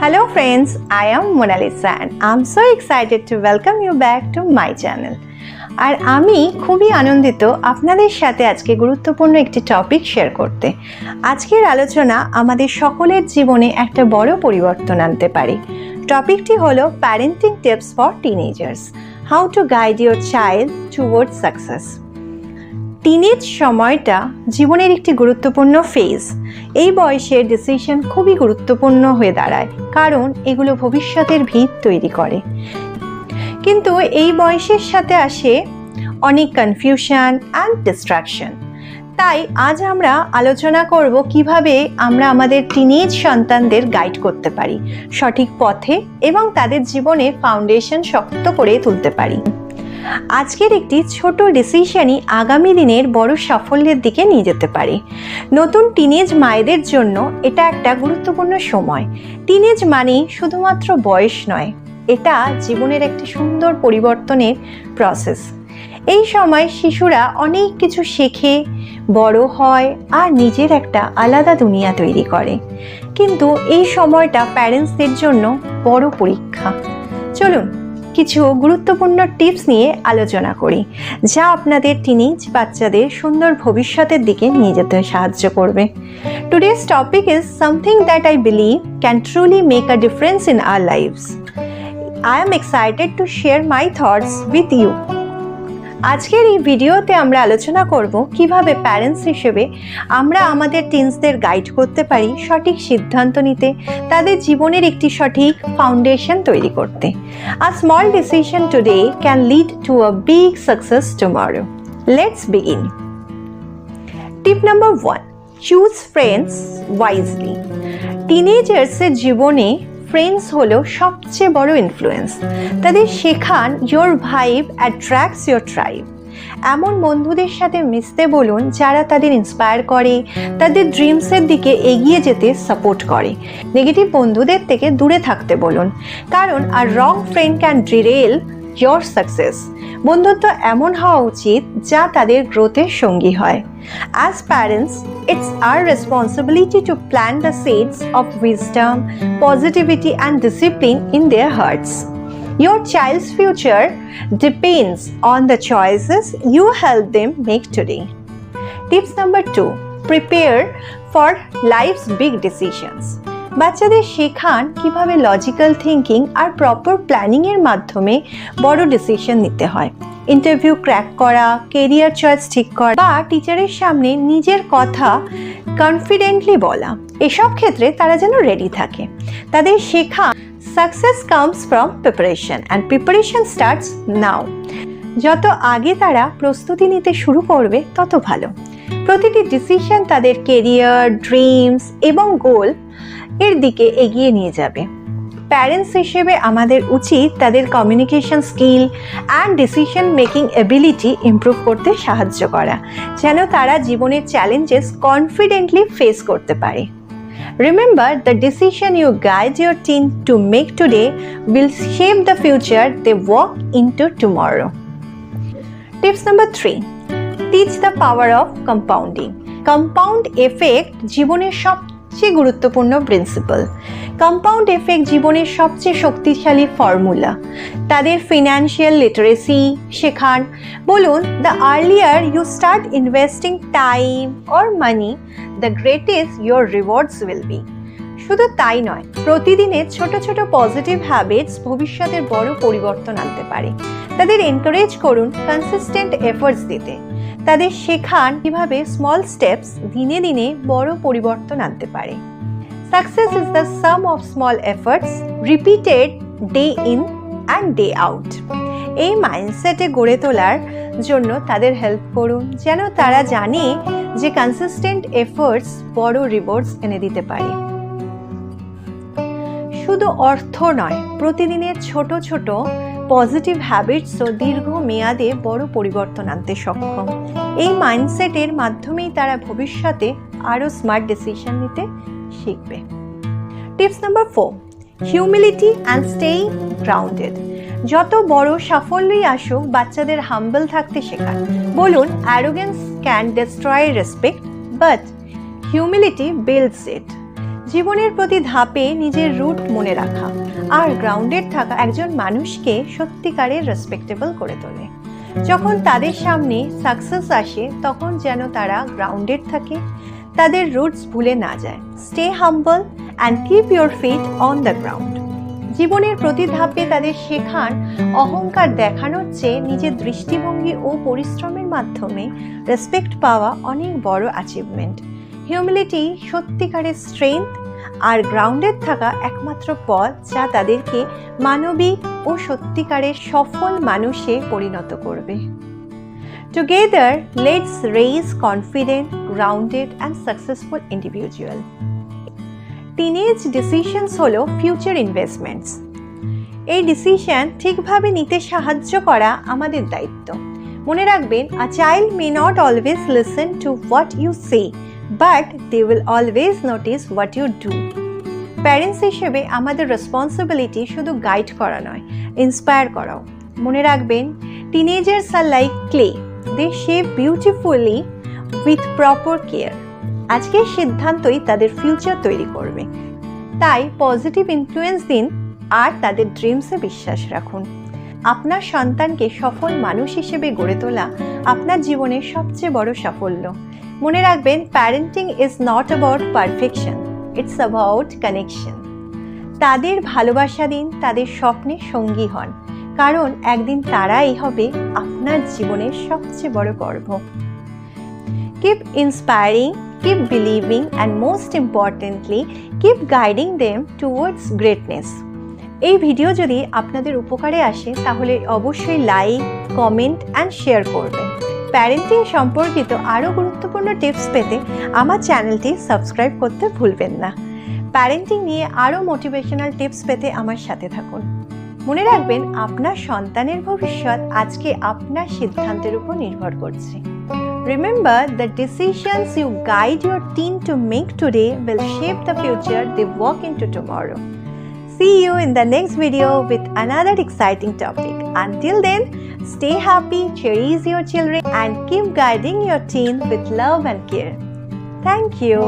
Hello friends, I am Monalisa and I'm so excited to welcome you back to my channel. আর আমি খুবই আনন্দিত আপনাদের সাথে আজকে গুরুত্বপূর্ণ একটি টপিক শেয়ার করতে। আজকের আলোচনা আমাদের সকলের জীবনে একটা বড় পরিবর্তন আনতে পারে। টপিকটি হলো parenting tips for teenagers, how to guide your child towards success. Teenage সময়টা জীবনের একটি গুরুত্বপূর্ণ ফেজ। এই বয়সে ডিসিশন খুবই গুরুত্বপূর্ণ হয়ে দাঁড়ায়, কারণ এগুলো ভবিষ্যতের ভিত তৈরি করে। কিন্তু এই বয়সের সাথে আসে অনেক কনফিউশন অ্যান্ড ডিস্ট্রাকশন। তাই আজ আমরা আলোচনা করব কিভাবে আমরা আমাদের টিনেজ সন্তানদের গাইড করতে পারি সঠিক পথে এবং তাদের জীবনে ফাউন্ডেশন শক্ত করে তুলতে পারি। আজকের একটি ছোট ডিসিশনই আগামী দিনের বড় সাফল্যের দিকে নিয়ে যেতে পারে। নতুন টিনেজ মায়েদের জন্য এটা একটা গুরুত্বপূর্ণ সময়। টিনেজ মানে শুধুমাত্র বয়স নয়, এটা জীবনের একটি সুন্দর পরিবর্তনের প্রসেস। এই সময় শিশুরা অনেক কিছু শেখে, বড় হয় আর নিজের একটা আলাদা দুনিয়া তৈরি করে। কিন্তু এই সময়টা প্যারেন্টসদের জন্য বড় পরীক্ষা। চলুন কিছু গুরুত্বপূর্ণ টিপস নিয়ে আলোচনা করি, যা আপনাদের টিনেজ বাচ্চাদের সুন্দর ভবিষ্যতের দিকে নিয়ে যেতে সাহায্য করবে। Today's topic is something that I believe can truly make a difference in our lives. I am excited to share my thoughts with you. আজকের এই ভিডিওতে আমরা আলোচনা করব কিভাবে প্যারেন্টস হিসেবে আমরা আমাদের টিনসদের গাইড করতে পারি সঠিক সিদ্ধান্ত নিতে, তাদের জীবনের একটি সঠিক ফাউন্ডেশন তৈরি করতে। A small decision today can lead to a big success tomorrow. Let's begin. Tip number 1. Choose friends wisely. টিনেজার্সের জীবনে ফ্রেন্ডস হলো সবচেয়ে বড় ইনফ্লুয়েন্স। তাদের শেখান your vibe attracts your tribe. এমন বন্ধুদের সাথে মিশতে বলুন যারা তাদের ইন্সপায়ার করে, তাদের ড্রিমসের দিকে এগিয়ে যেতে সাপোর্ট করে। নেগেটিভ বন্ধুদের থেকে দূরে থাকতে বলুন, কারণ আর wrong friend can derail your success. বন্ধুত্ব এমন হওয়া উচিত যা তাদের গ্রোথের সঙ্গী হয়। As parents, it's our responsibility to plant the seeds of wisdom, positivity and discipline in their hearts. Your child's future depends on the choices you help them make today. Tips number 2. Prepare for life's big decisions. বাচ্চাদের শেখান কিভাবে logical thinking আর proper প্ল্যানিংয়ের মাধ্যমে বড় decision নিতে হয়। Interview crack করা, career choice ঠিক করা বা টিচারের সামনে নিজের কথা কনফিডেন্টলি বলা, এসব ক্ষেত্রে তারা যেন রেডি থাকে। তাদের শেখা success comes from preparation and preparation starts now. যত আগে তারা প্রস্তুতি নিতে শুরু করবে তত ভালো। প্রতিটি ডিসিশন তাদের কেরিয়ার, ড্রিমস এবং গোল এর দিকে এগিয়ে নিয়ে যাবে। প্যারেন্টস হিসেবে আমাদের উচিত তাদের communication skill and decision making ability improve করতে সাহায্য করা, যেন তারা জীবনের চ্যালেঞ্জেস কনফিডেন্টলি ফেস করতে পারে। Remember, the decision you guide your teen to make today will shape the future they walk into tomorrow. Tips number 3. Teach the power of compounding. Compound effect জীবনের সবচেয়ে গুরুত্বপূর্ণ প্রিন্সিপাল। কম্পাউন্ড এফেক্ট জীবনের সবচেয়ে শক্তিশালী formula. তাদের financial literacy শেখান। বলুন, the earlier you start investing time or money, the greatest your rewards will be. শুধু তাই নয়, প্রতিদিনের ছোট ছোট পজিটিভ হ্যাবিটস ভবিষ্যতের বড় পরিবর্তন আনতে পারে। তাদের এনকারেজ করুন কনসিস্টেন্ট এফোর্টস দিতে। তাদের শেখান কিভাবে স্মল স্টেপস দিনে দিনে বড় পরিবর্তন আনতে পারে। Success is the some of small efforts repeated day in and day out. এই মাইন্ডসেটে গড়ে তোলার জন্য তাদের হেল্প করুন, যেন তারা জানে যে কনসিস্টেন্ট এফর্টস বড় রিওয়ার্ডস এনে দিতে পারে। শুধু অর্থ নয়, প্রতিদিনের ছোট ছোট পজিটিভ হ্যাবিটসও দীর্ঘ মেয়াদে বড় পরিবর্তন আনতে সক্ষম। এই মাইন্ডসেটের মাধ্যমেই তারা ভবিষ্যতে আরও স্মার্ট ডিসিশন নিতে শিখবে। Tips number 4. Humility and staying grounded. যত বড় সাফল্যই আসুক, বাচ্চাদের হাম্বল থাকতে শেখান। বলুন, arrogance can destroy respect but humility builds it. জীবনের প্রতি ধাপে নিজের রুট মনে রাখা আর গ্রাউন্ডেড থাকা একজন মানুষকে সত্যিকারের রেসপেক্টেবল করে তোলে। যখন তাদের সামনে সাকসেস আসে তখন যেন তারা গ্রাউন্ডেড থাকে, তাদের রুটস ভুলে না যায়। Stay humble and keep your feet on the ground. জীবনের প্রতি ধাপে তাদের শেখান অহংকার দেখানোর চেয়ে নিজের দৃষ্টিভঙ্গি ও পরিশ্রমের মাধ্যমে রেসপেক্ট পাওয়া অনেক বড় অ্যাচিভমেন্ট। হিউমিলিটি সত্যিকারের স্ট্রেংথ আর গ্রাউন্ডেড থাকা একমাত্র পথ যা তাদেরকে মানবিক ও সত্যিকারের সফল মানুষে পরিণত করবে। Together let's raise confident, grounded and successful individual. Teenage decisions হলো ফিউচার ইনভেস্টমেন্টস। এই ডিসিশন ঠিকভাবে নিতে সাহায্য করা আমাদের দায়িত্ব। মনে রাখবেন, a child may not always listen to what you say, but they will always notice what you do. Parents হিসেবে আমাদের রেসপন্সিবিলিটি শুধু গাইড করা নয়, ইন্সপায়ার করাও। মনে রাখবেন, teenagers are like clay, they shape beautifully with proper care. আজকের সিদ্ধান্তই তাদের ফিউচার তৈরি করবে। তাই পজিটিভ ইনফ্লুয়েন্স দিন আর তাদের ড্রিমসে বিশ্বাস রাখুন। আপনার সন্তানকে সফল মানুষ হিসেবে গড়ে তোলা আপনার জীবনের সবচেয়ে বড় সাফল্য। মনে রাখবেন, parenting is not about perfection, it's about connection. তাদের ভালোবাসা দিন, তাদের স্বপ্নের সঙ্গী হন, কারণ একদিন তারাই হবে আপনার জীবনের সবচেয়ে বড় গর্ব। Keep inspiring, keep believing, and most importantly, keep guiding them towards greatness. এই ভিডিও যদি আপনাদের উপকারে আসে তাহলে অবশ্যই লাইক, কমেন্ট অ্যান্ড শেয়ার করবেন। প্যারেন্টিং সম্পর্কিত আরও গুরুত্বপূর্ণ টিপস পেতে আমার চ্যানেলটি সাবস্ক্রাইব করতে ভুলবেন না। প্যারেন্টিং নিয়ে আরও মোটিভেশনাল টিপস পেতে আমার সাথে থাকুন। মনে রাখবেন, আপনার সন্তানের ভবিষ্যৎ আজকে আপনার সিদ্ধান্তের উপর নির্ভর করছে। Remember, the decisions you guide your teen to make today will shape the future they walk into tomorrow. See you in the next video with another exciting topic. Until then, stay happy, cherish your children, and keep guiding your teen with love and care. Thank you.